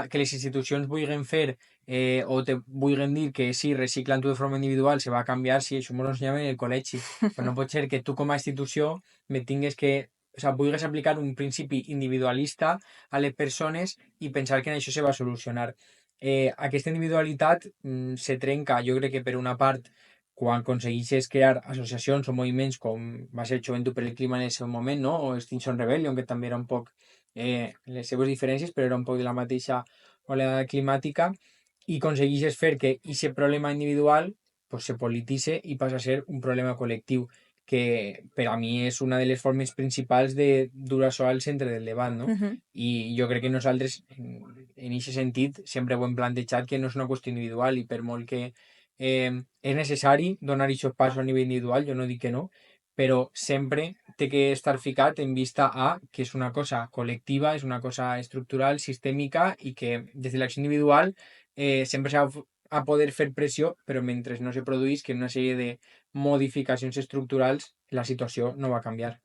que les institucions vulguin fer o te vulguin dir que sí, reciclant tu de forma individual se va a canviar, si això ens ensenyaven en el col·legi. Però no pot ser que tu com a institució me tingues que, o sea, vulguis aplicar un principi individualista a les persones i pensar que en això se va a solucionar. Aquesta individualitat se trenca, jo crec que per una part, quan aconsegueixes crear associacions o moviments com va ser Joventut per el Clima en el seu moment, no? O Extinction Rebellion, que també era un poc les seves diferències, però era un poc de la mateixa oleada climàtica, i aconsegueixes fer que aquest problema individual pues, se polititze i passa a ser un problema col·lectiu, que per a mi és una de les formes principals de dur això al centre del debat, no? I jo crec que nosaltres, en aquest sentit, sempre ho hem plantejat que no és una qüestió individual i per molt que és necessari donar aquests passos a nivell individual, jo no dic que no, però sempre té que estar ficat en vista a que és una cosa col·lectiva, és una cosa estructural, sistèmica i que des de l'acció individual sempre s'ha a poder fer pressió, però mentre no se produís que una sèrie de modificacions estructurals la situació no va canviar.